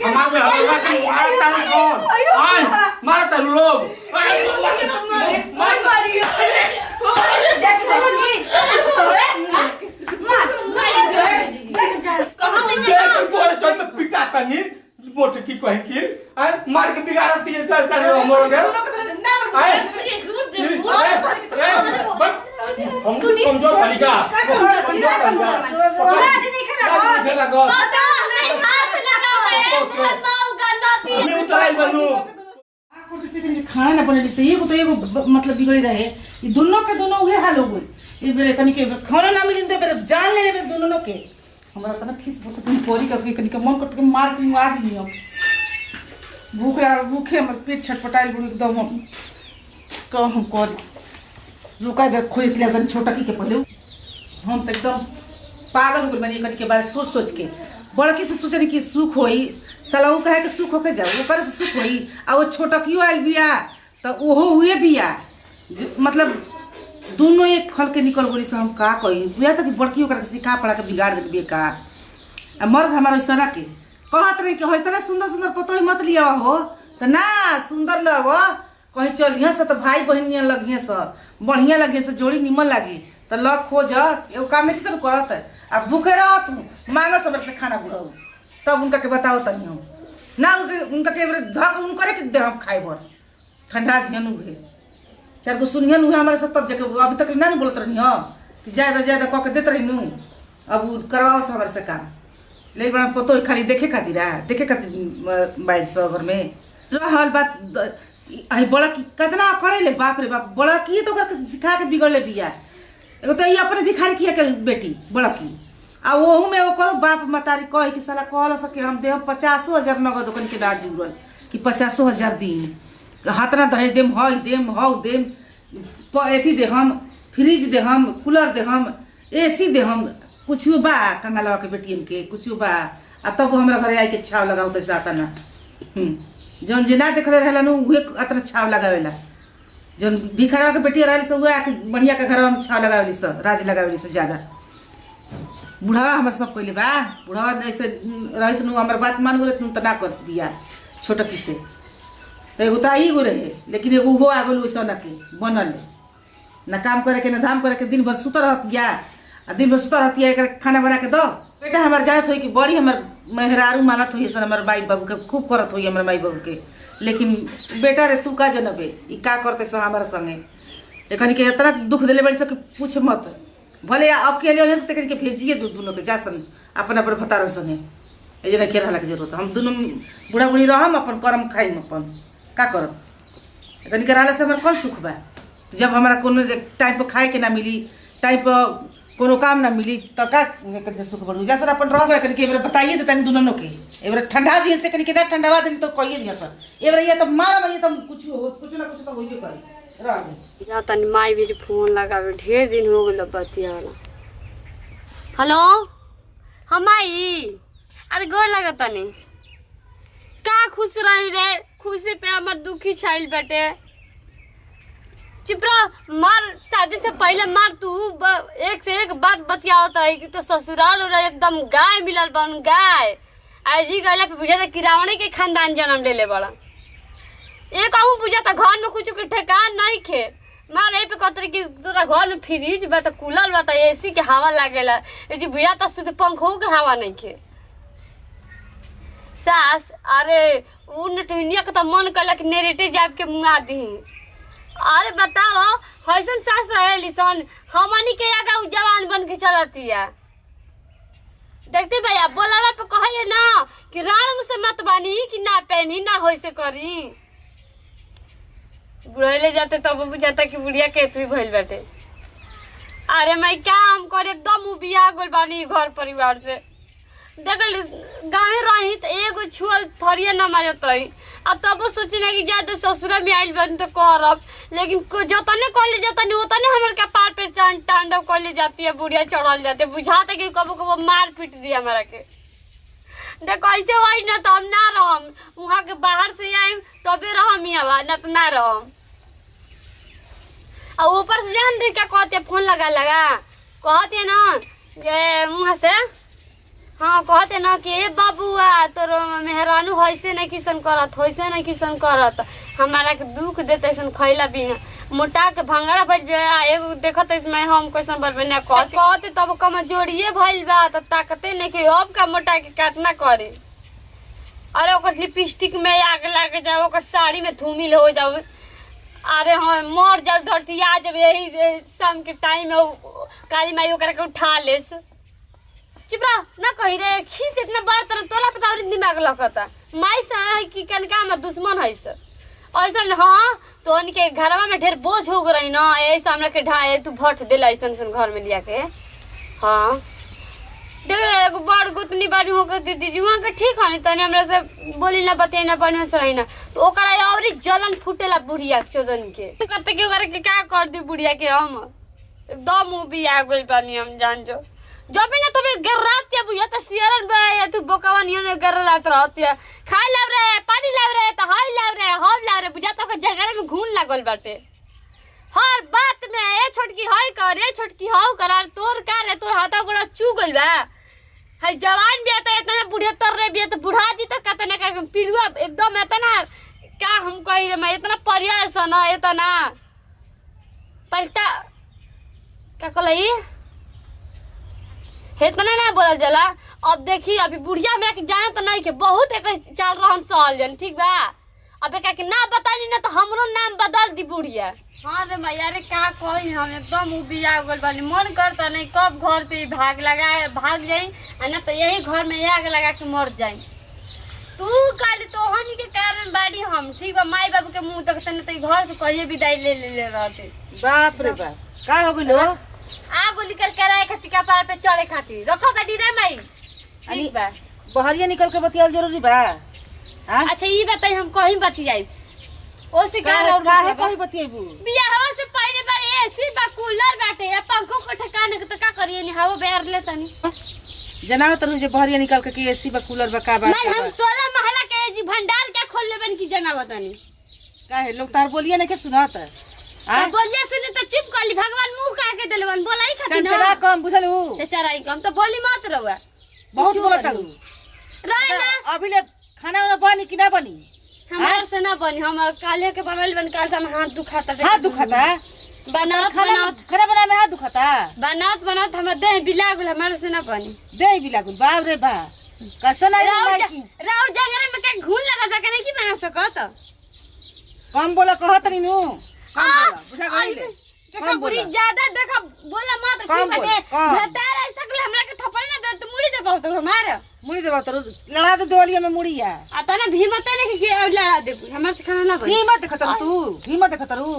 हमारे हलवा के मारा तारू कौन आय मारा तारू लोग मत मारियो देख लगी मार कहां से तोरे चल तो पिटा तनी बोट की कहे की आय मार के बिगाड़ती है कर मरोगे आय हम कमजोर तरीका राज नहीं खेला गो नहीं हाथ लगाओ है माऊ गंदा पी मैं उतराई बनू खाना ना बने से एगो तो एगो मतलब बिगड़ी रहे ये दोनों के दोनों उहे हाल हो गई ये बेरे कनी के खाना ना मिलिन दे बेरे जान ले लेबे दोनों के हमरा तना खिस बहुत तुम पोरी का कनी के मन कट के मार के आ दी हम भूखे हमर पेट छटपटाइल बुड़ एकदम का हम कर रुका बे खोल के एकदम छोटा की के पहले हम तो एकदम पागल हो गए मैंने कनी के बारे सोच सोच के बड़की से सोचनी कि सुख होई साला वो कहे कि सुख होके जाओ वो करे से सुख होई आ वो छोटा क्यों आयल बिया तो ओहो हुए बिया मतलब दोनों एक खल के निकल गोली से हम का कही बुआ तक बड़की ओकरा सिखा पड़ा के बिगाड़ दे बिया का आ मर्द हमारा ऐसा के कहत रही कि होइतना सुंदर सुंदर पतो ही मत लिया हो तो ना सुंदर लव कहीं चलिए से तो भाई बहन लगिए से बढ़िया लगिए से जोड़ी निमन लगी तो लग खोज एगो काम नहीं किसन करत आ भूखे रह तू मांग सबर से खाना बुढ़ाऊ तब उनका के बताओ तनी हम ना उनका के धक उनकरे के दे हम खाए भर ठंडा झियन हुए चार गो सुनियन हुए हमारे साथ तब जाके अभी तक ना बोलत रही हो कि ज्यादा कह के देते रही नू अब करवाओ से हमारे से काम ले बड़ा पतो खाली देखे खातिर बाहर से घर में रहल बात आई बड़ा की कितना अकड़े ले बाप रे बाप बड़ा की तो सिखा के बिगड़ ले बिया एगो तो ये अपने भिखारी किया के बेटी बड़ा की आ ओहू में वो करो बाप मतारी कहे कि साला कहल सके हम देह 50,000 नगद दुकान के दाज जुड़ल कि 50,000 दिन हाथ ना दहे देम हई देम हौ देम एथी दे हम फ्रिज दे हम कूलर दे हम एसी दे हम कुछ बा कंगालवा के बेटियन के कुछ बा आ तब हमरा घरे आई के छाव लगाओ तैसे आता ना जौन जे ना देखले रहला नु उहे अतना छाव लगावेला जौन भिखारा के बेटी रहली से उहे आके बढ़िया के घर में छाव लगावेली से राज लगावेली से ज्यादा बुढ़ावा हमर सब कहले बा बुढ़ावा ऐसे रहित नु हमर बात मान गरे तुम त ना कर दिया छोटा की से तो एगो ताई गो रहे लेकिन एगो हो आ गेल वैसा ना के बनल ना काम करे के ना धाम करे के दिन भर सुत रहत गया आ दिन भर सुत रहती है खाना बना के दो बेटा हमार जानत होई कि बड़ी हमर मेहरारू मानत होई सन हमर माई बाबू के खूब करत होई हमर माई बाबू के लेकिन बेटा रे तू का जनबे ई का करते से हमारा संगे एकनी के इतना दुख देले बड़ी से पूछ मत भले अब के लिए से के भेजिए दोनों के जासन अपन अपन भतार संगे ए जना के रहला के जरूरत हम दोनों बूढ़ा बूढ़ी रहम अपन करम खाइम अपन का करब एकनी के रहला से हमर कौन सुख बा जब हमारा कोनो टाइम पर खाए के ना मिली टाइम पर कोनो काम ना मिली तो का कैसे सुख बढ़ू जैसे अपन रह कन के बताइए तो तनी दोनों के एबर ठंडा जी से कन के ना ठंडावा दिन तो कहिए दिया सर एबर ये तो मार ये तो कुछ ना कुछ तो होइबे करे रह जा तनी माई भी फोन लगावे ढेर दिन हो गेल बतिया वाला हेलो हम माई अरे गोर लगा तनी का खुश रही रे खुशी पे हमर दुखी छाइल बेटे चिपरा मार शादी से पहले मार तू एक से एक बात बतियावत रही कि तो ससुराल हो एकदम गाय मिलल बन गाय आजी गला पे बुझा किरावणी के खानदान जन्म ले ले बड़ा ये कहूँ बुझा था घर में कुछ के ठेकान नहीं खे मार ए पे कहते कि तोरा घर में फ्रिज बा तो कूलर बा तो एसी के हवा लागेला यदि बुझा तो सुध पंखो के हवा नहीं खे सास अरे उन टुनिया के तो मन कल कि नेरेटे जाब के मुंगा दी अरे बताओ हसन सास रहे सन हमनी के आगा उ जवान बन के चलती है देखते भैया बोलाला पे कहिए ना कि राण मुझसे मत बानी कि ना पहनी ना होई से करी बुढ़ाइले जाते तब तो बुझाता कि बुढ़िया के तू भइल बाटे अरे मैं काम करे एकदम बिया गोल बानी घर परिवार से देखल गाँव रही तो एगो छुअल थरिया न मारत रही अब तब सोची ना कि ज्यादा ससुरा में आइल बन तो करब लेकिन जतने कॉलेज जतने उतने हमारे कपार पे तांडव कॉलेज जाती है बुढ़िया चढ़ल जाते बुझाते कि कबो कबो मार पीट दिया हमारा के देख ऐसे वही ना तो हम ना रहम वहाँ के बाहर से आइम तबे रहम यहाँ ना तो ना रहम और ऊपर से जान दे क्या कहते फोन लगा कहते ना जे वहाँ से हाँ कहते ना कि ए बाबुआ तोर मेहरानू वैसे नहीं किसन करत वैसे नहीं किसन करत हमारा के दुख देते ऐसन खैला बिना मोटा के भंगड़ा भइल बा एगो देखत मैं हम कैसन बरबे ना कहते तब कमजोरिए भइल बा त ताकते नहीं कि अब का मोटा के काटना करे अरे ओकर लिपस्टिक में आग लग जाओ ओकर साड़ी में धूमिल हो जाओ अरे हाँ मर जाओ डरतिया जब यही शाम के टाइम में काली माई ओकरा के उठा लेस चुप रह ना कही रे खीस इतना बड़ा तरह तोला पता और दिमाग लगता माई से है कि कनका में दुश्मन है से ऐसा हाँ तो उनके घरवा में ढेर बोझ हो गई ना ऐसा हमरा के ढाए तू भट देला ऐसन घर में लिया के हाँ देख एगो बड़ गुतनी बाड़ी होकर दीदी जी वहाँ के ठीक है तनी हमरा से बोली ना बतिया ना पानी से रही ना तो ओकरा और जलन फूटेला बुढ़िया चोदन के कहते कि ओकरा के क्या कर दी बुढ़िया के हम एकदम भी आ गइल बानी हम जान जो जब भी ना तुम्हें गर्रात या बुझा तो सियारन बे या तू बोकावा नियन गर्रात रहती है खाए लाव रे पानी लाव रे तो हाय लाव रे हम लाव रे बुझा तो जगह में घून लागल बाटे हर बात में ए छोटकी हाय कर ए छोटकी हाउ करार तोर का रे तोर हाथा गोड़ा चू गइल बा हाय जवान भी आता इतना बुढ़िया तर रे भी तो बुढ़ा जी तो कतना का पिलुआ एकदम इतना का हम कहि रे मैं इतना परियास ना इतना पलटा का कहलई इतना ना बोलल जाला अब देखी अभी बुढ़िया हमरा के जाने तो नहीं के बहुत एक चाल रहन सहल जन ठीक बा अब एक के ना बतानी ना तो हमरो नाम बदल दी बुढ़िया हां रे मैया रे का कही हम एकदम उबिया गल बानी मन करता नहीं कब घर से भाग जाई ना तो यही घर में आग लगा के मर जाई तू काली तोहनी के कारण बाड़ी हम ठीक बा माई बाबू के मुंह देखते न तो घर से कहिए विदाई ले रहते बाप रे बाप का हो गइलो आगो निकल के राय खाती का पार पे चढ़े खाती रखो का डी रे माई ठीक बा बहरिया निकल के बतियाल जरूरी बा हां अच्छा ई बताई हम कहीं बतियाई ओ से का और काहे कहीं बतियाबू बियाह से पहले बार एसी बा कूलर बाटे या पंखो को ठिकाने के तो का करिए नि हवा बेर ले तनी जनाओ तनु जे बहरिया निकल के एसी बा कूलर बा का बा मैं हम टोला मोहल्ला के जी भंडार के खोल लेबन की जनाव तनी काहे लोग तार बोलिए ना के सुनात आ बोलिए सुने तो चुप कर ली भगवान मुंह का के देलवन बोलाई खाती ना चंचरा कम बुझलू चचराई कम तो बोली मत रहुआ बहुत बोलत तालू रहे ना अभी ले खाना वाला बनी कि ना बनी हमार से ना बनी हम काले के बनल बन काल हम हाथ दुखाता बनावत खाना बना में हाथ दुखाता बनावत हम देह बिला गुल हमारे से ना बनी दे भी लागल बाप रे बा कैसे नहीं राउर जंगरे में का घून लगा था नहीं की बना सकत कम बोला कहत नहीं नु कम बोला बुझा गइले देखा बुढ़ी ज्यादा देखा बोला मत कम बोला भतार आज तक हमरा के थप्पड़ ना दे तो मुड़ी दे बहुत हमारे मुड़ी देबा तो लड़ा दे देवलिया में मुड़िया आ तना भीमत नहीं कि लड़ा दे हमरा से खाना ना बनी हिम्मत देखत तू हिम्मत देखत रू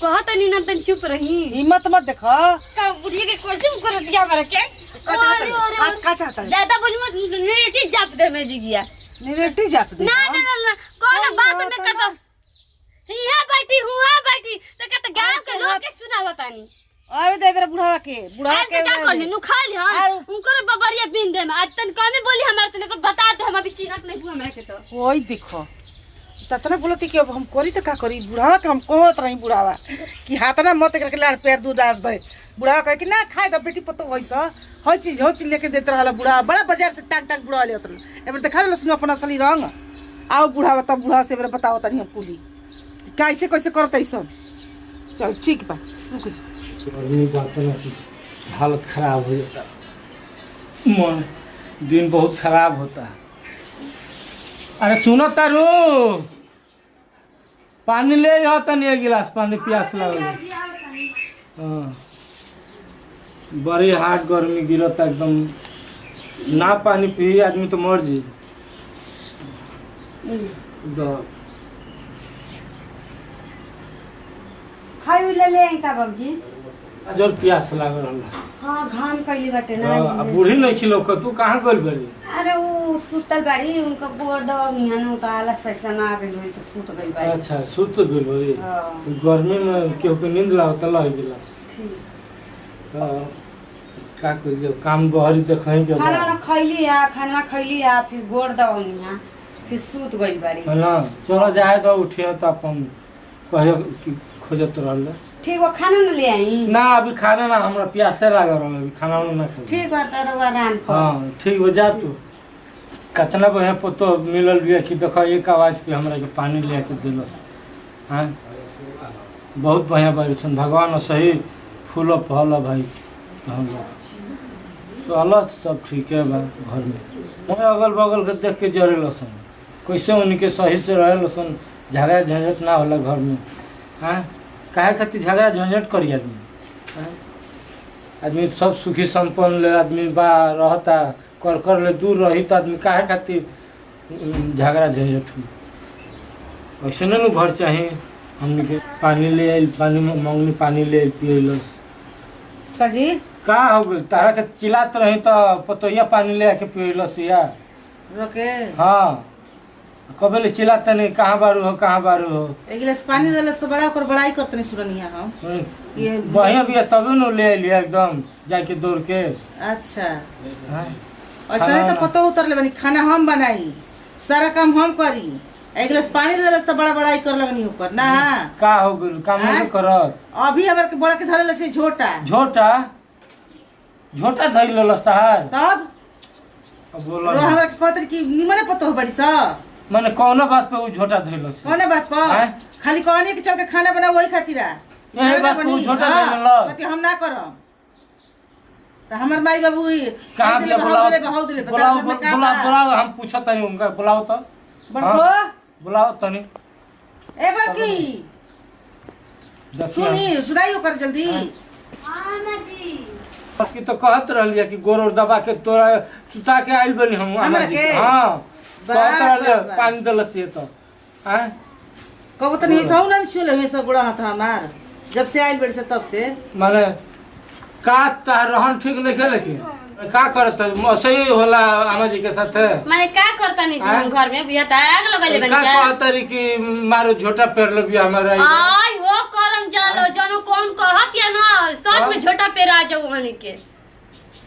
कहत नहीं ना तन चुप रही हिम्मत मत देखो का बुढ़ी के कोशिश कर दिया हमरा के का चाहता है ज्यादा बोली मत नेटी जाप दे में जिगिया निरेटी जाप दे ना कौन बात में कहता हिया बैठी तो कहता गांव के लोग के सुनावा तानी आवे दे मेरा बुढ़ावा के क्या करनी नु खा ली हां उनको बबरिया बिन दे में आज तन कमे बोली हमरा से को बता दे हम अभी चिन्हत नहीं हूं हमरा के तो कोई देखो ततना बोलती कि अब हम करी तो का करी बुढ़ावा के हम कहत रही बुढ़ावा कि हाथ ना मत करके लाड़ पैर दूध डाल दे बुढ़ावा कहे कि ना खाए तो बेटी पतो वैसा हर चीज लेके देते रहला बुढ़ावा बड़ा बाजार से टाक बुढ़ावा ले उतर एबर देखा दे सुन अपन असली रंग आओ बुढ़ावा तब बुढ़ा से एबर बताओ तनी हम कुली कैसे करते सब चल ठीक बा रुक गर्मी बात ना की हालत खराब हो जाता मन दिन बहुत खराब होता है अरे सुनो तारू पानी ले आओ तनी एक गिलास पानी प्यास लगल हाँ बड़ी हार्ड गर्मी गिरता एकदम ना पानी पी आदमी तो मर जी खाई ले ले का बाबूजी जोर प्यास लागल रहला हाँ घाम कैली बाटे ना अब बूढ़ी नहीं खिलो तू कहाँ गइल बड़ी अरे वो सुतल बाड़ी उनका बोर दवा निहन उनका आलस से ना आ गइल तो सुत गइल बाड़ी अच्छा सुत गइल बड़ी हां गर्मी में केहू के नींद लागत लह गिलास ठीक हां का करियो काम बहरी देखै के खाना ना खैली आ फिर बोर दवा निहन फिर सुत गइल बाड़ी ना चलो जाए तो उठियो तो अपन कहियो कि खोजत रहल ठीक बा खाना ना ले आई ना अभी खाना ना हमरा प्यासे लागल रहल अभी खाना ना खा ठीक बा तर आराम कर हां ठीक हो जा तू कितना बढ़िया पतो मिलल बिया कि देखो एक आवाज़ पे हमरा के पानी ले के दिलस। हाँ बहुत बढ़िया बारिशन भगवान सही फूल फल भाई हम लोग चल सब ठीक है बा घर में। मैं अगल बगल के देख के जरे लसन कैसे उनके सही से रहे लसन झगड़ा झंझट ना होला घर में। हाँ काहे खातिर झगड़ा झंझट करी आदमी। हाँ? आदमी सब सुखी संपन्न ले आदमी बा रहता कर ले दूर रही तो आदमी काहे खातिर झगड़ा झंझट हुई। ऐसे न घर चाहिए हमने के पानी ले आइल पानी मंगनी पानी ले आइल पियलस काजी का हो गइल तारा के चिल्लात रही तो पतोहिया पानी ले आके पियलस या रोके हाँ कबे ले चिल्लाता नहीं कहाँ बारू हो एक गिलास पानी देलस तो बड़ा ओकर बड़ाई करतनी सुरनिया हम ये बढ़िया भी तबे न ले आइल एकदम जाके दौड़ के। अच्छा हाँ? ऐसा नहीं तो पतो उतर ले बनी खाना हम बनाई सारा काम हम करी एक गिलास पानी देलस तो बड़ा बड़ाई कर लगनी ऊपर ना। का हो गइल काम नहीं करत अभी हमारे के बड़ा के धरल से झोटा झोटा धइल ललस तहार तब अब बोला रो हमारे के कहत कि निमने पतो हो बड़ी सा माने कौन बात पे वो झोटा धइलस कौन बात पर हैं? खाली कहनी कि चल के खाना बना वही खातिर यही बात पे वो झोटा धइलस पति हम ना करम तो हमर माई बाबू ही कहां दिले बुलाओ दिले बुलाओ बुलाओ हम पूछत नहीं उनका बुलाओ तो बड़को बुलाओ तनी ए बड़की देखिए सुनी सुनाइयो कर जल्दी हां मां जी की तो कहत रहलिए कि गोर दबा के तोरा सुता के आइल बनी हम हमरा के? हां वाह, कहत रहलिए वाह, वाह। पानी दलस ये तो हैं कब तनी सौ ना छुले हुए सब गुड़ा हाथ हमार जब से आइल बड़ी से तब से माने का तार रहन ठीक नहीं के लेकिन का करत सही होला आमा जी के साथ माने का करता नहीं हाँ? तुम घर में बिया आग लगले बन का जा कहतरी कि मारो झोटा पेर लो भी हमारा आई हो करम जालो जनो कौन कहत या ना सच में छोटा पेड़ आ जाओ हनी के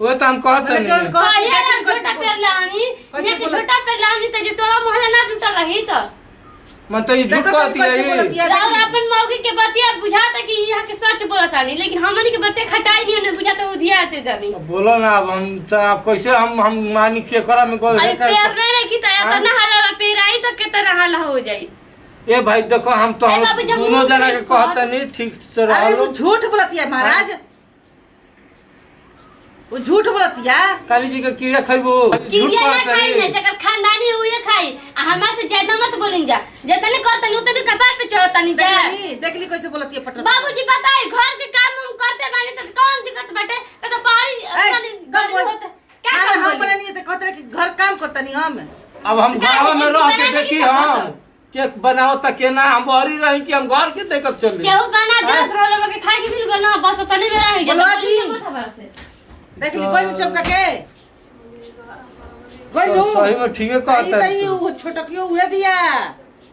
वो तो हम कहते मैंने जौन नहीं कहा- कहिया ना छोटा पेड़ लानी कैसे जे के बोला? छोटा पेड़ लानी त जे टोला मोहल्ला ना जुटल रही त मन तो ये झूठ देखो कहती कैसे है बोलत ये या और अपन मौगी के बतिया बुझाता कि यहाँ के सच बोलत आनी लेकिन हमनी के बतिया खटाई नहीं ने बुझाता उधियाते जानी अब बोलो ना अब हम आप कैसे हम मानी के करा में कोई अरे पेड़ नहीं रखी त हाँ? तना हाला पेड़ आई तो कितना हाला हो जाई ए भाई देखो हम तो ए बाबू, जब दोनों मुंह जना के नहीं कहते नहीं ठीक से अरे वो रहो झूठ बोलती है महाराज वो झूठ बोलती है काली जी का कीड़ा खाइबो किरिया ना खाई ना जकर खानदानी हुए खाई आ हमार से ज्यादा मत बोलिन जा जतने करतनी उतने कपार पे चढ़तनी जा देख ली कैसे बोलती है पटर बाबूजी बताई घर के काम हम करते बानी त कौन दिक्कत बाटे तो बाहरी अपनी गर्मी होता क्या काम हम बोली बना नहीं तो कहते रहे कि घर काम करता नहीं हम अब हम का गाँव में है, रह के बनाने देखी की सकत हम हो। केक बनाओ त केना हम बहरी रही कि हम घर के देखब चल केहू बना दे रोले के खाए के मिल गल ना बस तने में रह बोलवा दी। से देख ली कोई चमका के कोई तो नु सही में ठीके कहता तई वो छोटकियो हुए बिया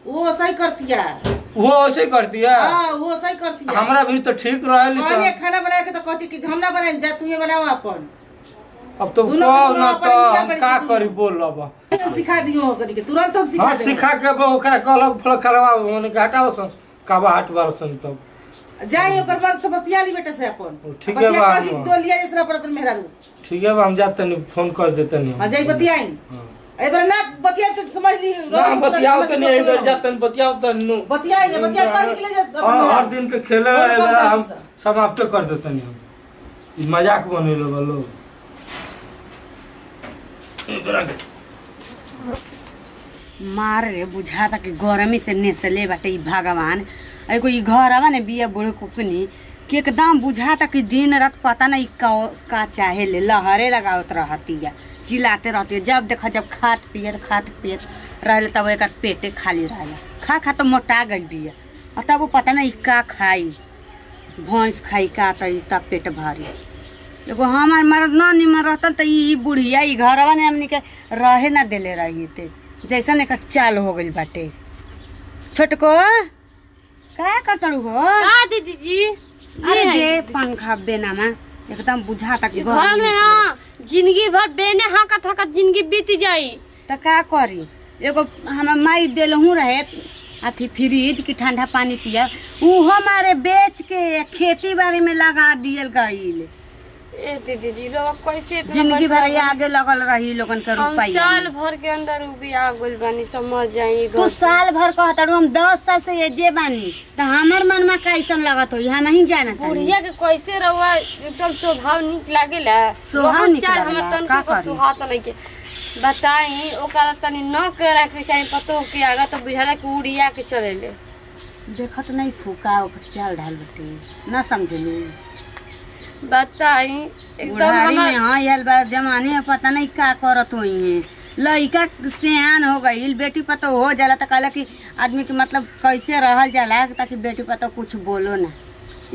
वो सही करती है वो ऐसे करती है हां वो सही करती है हमरा भी तो ठीक रहे और ये खाना बना के तो कहती कि हम ना बनाए जा तुम्हें बनाओ अपन अब तो दोनों कहो के ना दोनों तो अपन हम मिल का बड़ी करी बोल अब हम सिखा दियो करी के तुरंत हम सिखा हाँ दे सिखा के ओकरा कहलक फल खलवा ओने के हटाओ सन काबा हट बारसन तब जाई ओकर बाद से बतियाली बेटा से अपन ठीक है बा, बतिया हम- दो लिया जैसे अपन मेहरा रू ठीक है हम जाते नहीं फोन कर देते नहीं हां जाई बतियाई हाँ। ए बार ना बतिया तो समझ ली ना हम बतियाओ तो नहीं इधर जाते नहीं बतियाओ तो नु बतियाई जे बतिया कर निकले जा अपन हाँ, मेहरा। हर दिन के खेले बोलो कब वाला हम करी समाप्त कर देते नहीं हम ई मजाक बने लो बोलो मार रे बुझाता कि गरमी से नेसले बाटे ई भगवान एगो ई घर आवा ने बिया बुढ़ कुकनी कि एकदम बुझाता कि दिन रात पता नहीं का चाहे ले लहरे लगावत रहती है चिल्लाते रहती है जब देखा जब खात पियत रहले तब एक पेटे खाली रहला खा तो मोटा गई बिया और तब वो पता नहीं का खाई भैंस खाई का तो तब पेट भरी एगो हमार मर्द न निमन रहतन तो ई बुढ़िया ई घरवा ने हमनी के रहे ना देले रही थे जैसन एक चाल हो गई बाटे छोटको का करतड़ू हो का दीदी जी अरे दे पंखा बेनामा एकदम बुझाता कि घर में ना जिंदगी भर बेने हाकत हाकत जिंदगी बीत जाई त का करी एगो हम माई देलहू रहे अथी फ्रिज की ठंडा पानी पिया उहो मारे बेच के खेती बाड़ी में लगा दियल गईल ए दीदी जी लोग कैसे इतना जिंदगी भर परेशान आगे लगल रही लोगन के हम रुपया साल भर के अंदर उ बियाह गइल बानी समझ जाई तू साल भर कहता हम 10 साल से ये जे बानी तो हमर मन में कैसन लगत होई हम ही जानत हनी। बुढ़िया के कैसे रहुआ एकदम स्वभाव निक लागेला स्वभाव निक चार लागेला, हमर तन का को करी? सुहात नहीं के बताई ओकरा तनी न करे के चाहे पतो के आगा तो बुझाला कि उड़िया के चलेले देखत नहीं फूका चल ढाल बटे ना समझलू बताई एकदम बुढ़ारी में हमर हाँ यार बा जमाने में पता नहीं का करत हुई है लड़का सियान हो गई बेटी पतो हो जाला तो कहला कि आदमी के मतलब कैसे रहल जाला ताकि बेटी पतो कुछ बोलो ना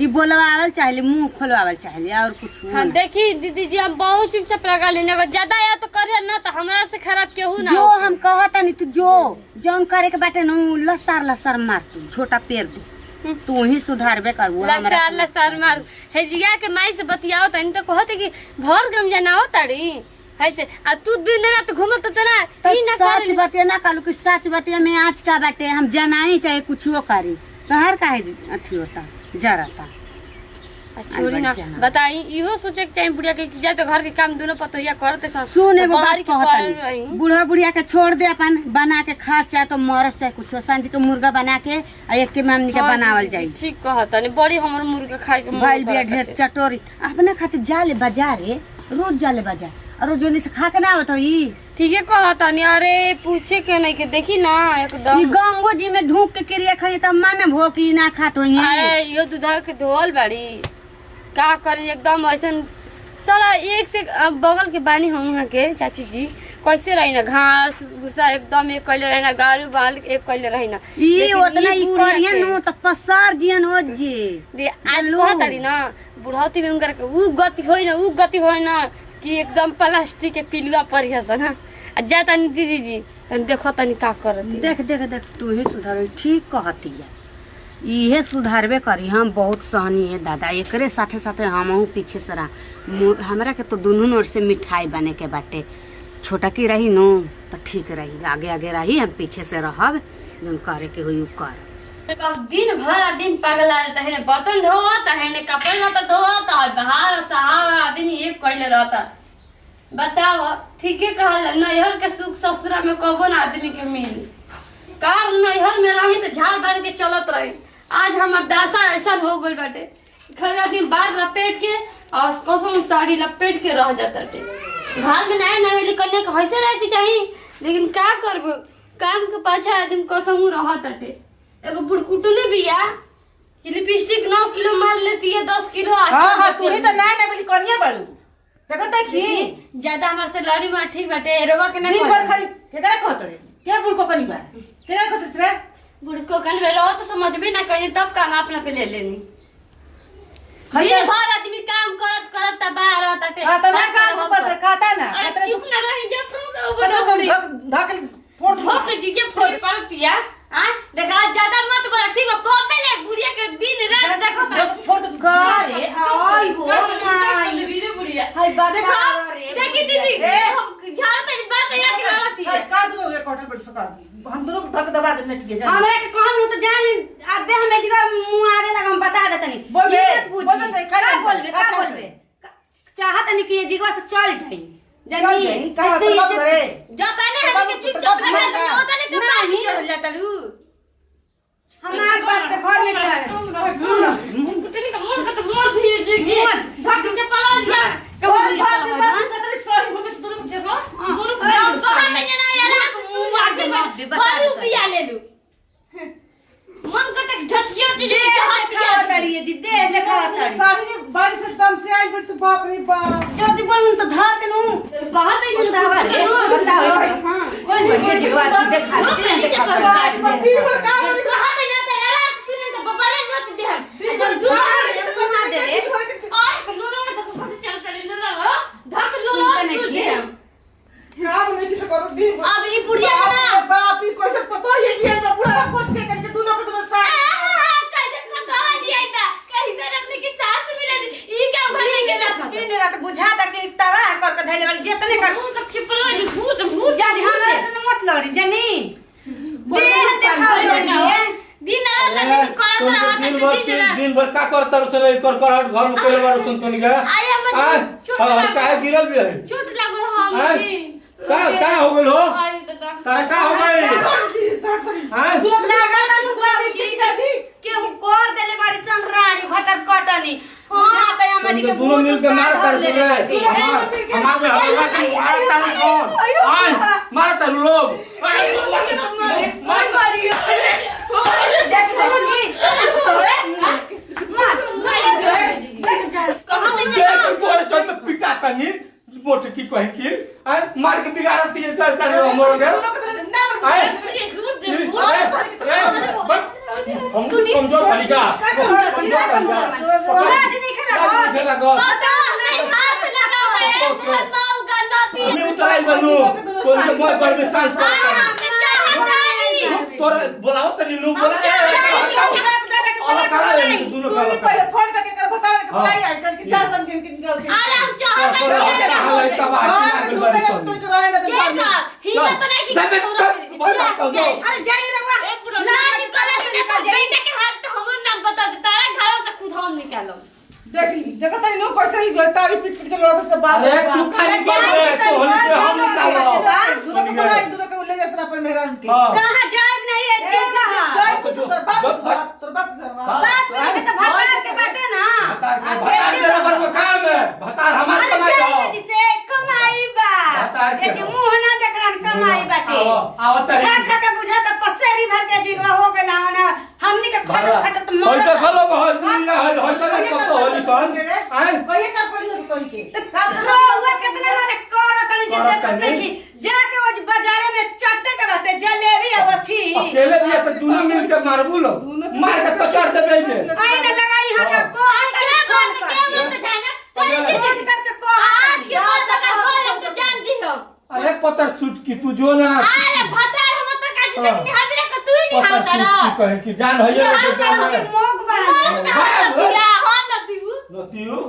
ई बोलवावल चाहले मुंह खोलवावल चाहले और कुछ हाँ देखी दीदी जी हम बहुत चुपचाप लगा लेने अगर ज्यादा या तो करिए ना तो हमरा से खराब केहू ना जो हम कहता नहीं तू जो जौन करे के बाटे न उ लसार लसार मार तू छोटा पेड़ दे तू ही सुधारबे करबू लसार लसार मार हेजिया के माई से बतियाओ तनी तो कहते कि भर गम जनाओ ताड़ी ऐसे आ तू दिन रात घूमत तो ना ई ना सच कर बतिया ना कहलू कि सच बतिया में आज का बाटे हम जनाई चाहे कुछो करी तोहर काहे अथी होता जरता छोड़ी ना बताई इहो सोचे के टाइम बुढ़िया के कि जा तो घर के काम दोनों पतोहिया करते सन सुन एगो तो बात बाहर के कर कहता रही बूढ़ा बुढ़िया के छोड़ दे अपन बना के खा चाहे तो मरस चाहे कुछ सांझ के मुर्गा बना के आ एक के मामनी के बनावल जाई ठीक कहता नहीं बड़ी हमर मुर्गा खाए के मन भाई बिया करत ढेर बाटे। चटोरी अपना खातिर जाले बाजारे रोज जाले बाजार और जोनी से खा के ना होत ई ठीक है कहता नहीं अरे पूछे के नहीं के देखी ना ई एकदम गंगो जी में ढूक के क्रिया खाई त माने भो की ना खात होई अरे यो दूधा के धोल बाड़ी का करी एकदम ऐसन साला एक से बगल के बानी हम यहाँ के चाची जी कैसे रही ना घास भूसा एकदम एक कैले रही ना गारू बाल एक कैले रही ना ई लेकिन ओतना ई बुढ़िया करिया के- नो त पसार जियन हो जे दे आज कहतारी ना बुढ़ौती में उनकर के उ गति होई ना कि एकदम प्लास्टिक के पिलुआ परिया सन ना आ जाता नहीं दीदी जी तनी देखो तनी का करती देख देख देख तू ही सुधार ठीक कहती है इहे सुधारबे करी हम बहुत सहनी है दादा एकरे साथे साथे हमहू पीछे से रहा हमरा के तो दुनू ओर से मिठाई बने के बाटे छोटा की रही नो तो ठीक रही आगे आगे रही हम पीछे से रहब जौन करे के होई उ कर दिन भर आदमी पागल रहता है बर्तन धोता है कपड़े लता धोता है बाहर सहार आदमी एक कैले रहता बताओ ठीक है कहल नैहर के सुख ससुरा में कबो ना आदमी के मिली कार नैहर में रही तो झाड़ बार के चलत रही आज हमार दासा ऐसा हो गई बाटे घर आदमी बाल लपेट के और कसम साड़ी लपेट के रह जाता थे घर में नया नवेली कन्या के वैसे रहे के चाहिए लेकिन का करबो काम के पाछा आदमी कसम रहत टे एगो बुड़कुटुले बिया कि लिपस्टिक 9 किलो मार लेती है 10 किलो हां हां तू ही तो नया नवेली कनिया बाड़ू देखो देखी ज्यादा हमार से लड़ी मार ठीक बाटे एरोवा के ना दिन भर खाली केकरा कहत रे के बुड़को कनी बा केकरा कहत रे बुड़को कल में रहो तो समझ में ना कहीं तब काम अपना पे ले लेनी दिन भर आदमी काम करत करत तबाह रहत टे हां तो ना काम ऊपर से खाता ना अरे चुप ना रही जब मतलब कम धक फोड़ दो धोके जीके फोड़ करतिया आ देखा ज्यादा मत बोल ठीक है को पहले गुड़िया के दिन रात देखो फोड़ दो अरे आई हो माई वीडियो गुड़िया हाय बात देखो रे देखी दीदी झाड़ पे बात या के रहती है का दो ये कॉटन पर सुखा हम दोनों को धक दबा देने के जान हमरा के कहनु तो जान अबे हमें जगह मुंह आवे लगा हम बता देतनी बोलबे, ये मत पूछी। बोलबे तो का का जान- बोलबे का का जान- बोलबे चाहत नहीं कि ये जगह से चल जाई चल जाई का तो बात करे जाता है ना कि चुपचाप लगा दो ओतने के पानी चढ़ जाता रू हमार बात के घर में कर तुम रहो कुतनी का मन का तो मोर भी जगी धक से पला जा और बात की बात कतरी सही भूमि से दोनों को देखो दोनों को हम तो हम नहीं ना यार तू आगे बड़ी उपिया ले लू मन का तक झटिया दे हाथ पिया तड़िए जी दे देखा तड़ी सारी ने बारिश एकदम से आई बिट बाप रे बाप जल्दी बोल तो धर के नु कहा नहीं बतावा रे बतावा हां ओए ये जगह की देखा देखा आज पर दिन भर काम नहीं कहा नहीं ना यार सुन तो बबले मत दे हम दिन भर दूर मुंह दे रे और लोला से तो कैसे चलता रे लोला धक लोला दूर दे हम काम नहीं किसे करो दिन भर अब ये बुढ़िया ना बाप ही कैसे पता है ये ना पूरा कुछ के करके दोनों को दोनों साथ कैसे पता लिया था कैसे अपने की सास मिले ई क्या भरने के देखा दिन रात बुझाता कि तवा कर के धैले वाली जितने कर मुंह तक छिपरो जी भूत जादी हमरा से मत लड़ी जानी देह देखा लड़ी दिन रात आदमी करत रहत दिन भर का करता रहे कर कर घर में कोई बार सुन तो नहीं गया आई हम चोट और लागल। काहे गिरल भी है चोट लागल हम आय? जी का हो गेल हो आई दादा तारा का हो गई हैं लगा ना बाबूजी केहू कर देले बारी सन रानी भटर कटनी बुझाता है हमारी के दोनों मिल के मार कर से हमार में हल्ला के मार तारी कौन आय मार तारी लोग मत मारियो देख बाबूजी कहां से देख तोरे चल पिटा तनी मोट की कहे की आय मार के बिगाड़ती है कर कर मोर गए आय हम कमजोर तरीका राज नहीं खेला पता नहीं हाथ लगा है बहुत माल गंदा पी मैं उतराई बनू तो मैं घर में शांत हमने चाहता नहीं तोर बोलाओ तनी नु बोला दोनों का पहले फोन करके कर बता के बुलाई आई कर कि जा समझ के निकल के अरे हम चाहता नहीं हिम्मत नहीं कि अरे जाई रवा लाठी कला के बेटा के हाथ तो हमर नाम बता दे तारा घरों से खुद हम निकालो देखी देखो तनी नो कैसे ही जो तारी पीट पीट के लोग से बात अरे तू काहे बोल रहे तो होली पे हम निकालो दोनों को बुलाई दोनों को ले जा अपन मेहरान के कहां जाए नहीं है जे जहां जाए कुछ तोर बाप घर बाप मेरे तो भतार के बाटे ना भतार के नंबर में काम है भतार हमार अरे कमाई जाए हो में जिसे कमाई बा भतार के ये जे मुंह ना देखला कमाई बाटे आवत खा खा के बुझा त पसेरी भर के जीवा हो के ना ना हमनी के खटत खटत होय मर तो खलो होय ना होय तो कतो होली सन आय भैया का परिवार कोई के हुआ कितने मारे करत नहीं जे देखत नहीं कि जाके वो बाजार में चट्टे के बाटे जलेबी और थी अकेले भी तो दोनों मिल के मारबू लो मार के कचर देबे जे आई ना लगाई हा का को करके को आज के बाद अगर बोल हम तो जान जी हो अरे पत्थर सूट की तू जो ना अरे भतार हम तो काजी तक नहीं हमरा का तू ही नहीं पत्थर हाउ सूट की कहे कि जान है ये के मोग बा हम दिया हम न दियो नतियो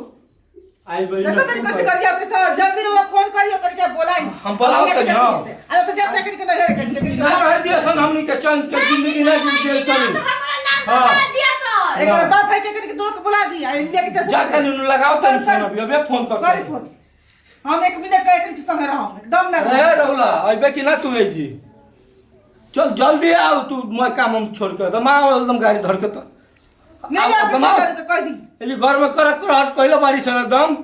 आई बई देखो तनी कैसे कर जाते सर जल्दी रो फोन करियो करके बुलाई हम बुलाओ तो जाओ अरे तो जा सेकंड के नजर करके ना रह दिया सन हमनी के चंद के जिंदगी ना जी चली हमारा नाम बता दिया सर एक बार बाप है के करके दोनों को बुला दिया इंडिया के जैसे जा तनी नु लगाओ तनी फोन अबे फोन कर करी फोन हम 1 मिनट का एक समय रहो एकदम ना अरे रौला अबे कि ना तू है जी चल जल्दी आओ तू मैं काम हम छोड़ के दमा एकदम गाड़ी धर के तो नहीं आ करके कह दी ये घर में करत रहत कहलो बारी सन एकदम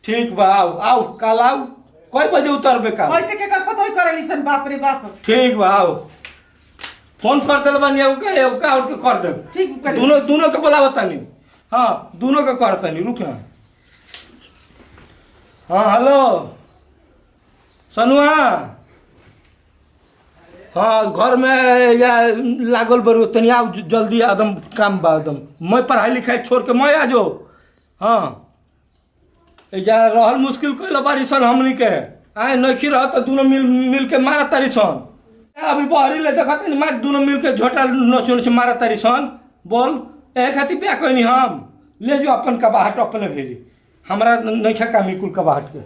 ठीक बा आओ आओ कल आओ कोई बजे उतरबे का वैसे के कर पतो ही करली सन बाप रे बाप ठीक बा आओ फोन कर देल बनी एगो का और के कर दे ठीक कर दोनों के बोला बतानी हां दोनों के करतनी रुक ना हाँ हेलो सनुआ हाँ घर में या लागल बरू तनी आओ जल्दी एकदम काम बा एकदम मैं पढ़ाई लिखाई छोड़ के मैं आ जाओ हाँ या रहल मुश्किल कैल बारी सन हमनी के आए नहीं रह तो दोनों मिल के मारा तारी सन अभी बहरी ले देखा तनी मार दोनों मिल के झोटा नचुन से मारा तारी सन बोल ए खातिर ब्याह कहनी हम ले जो अपन कबाहट अपने भेरी हमरा नहीं कामी कुल कबाहट के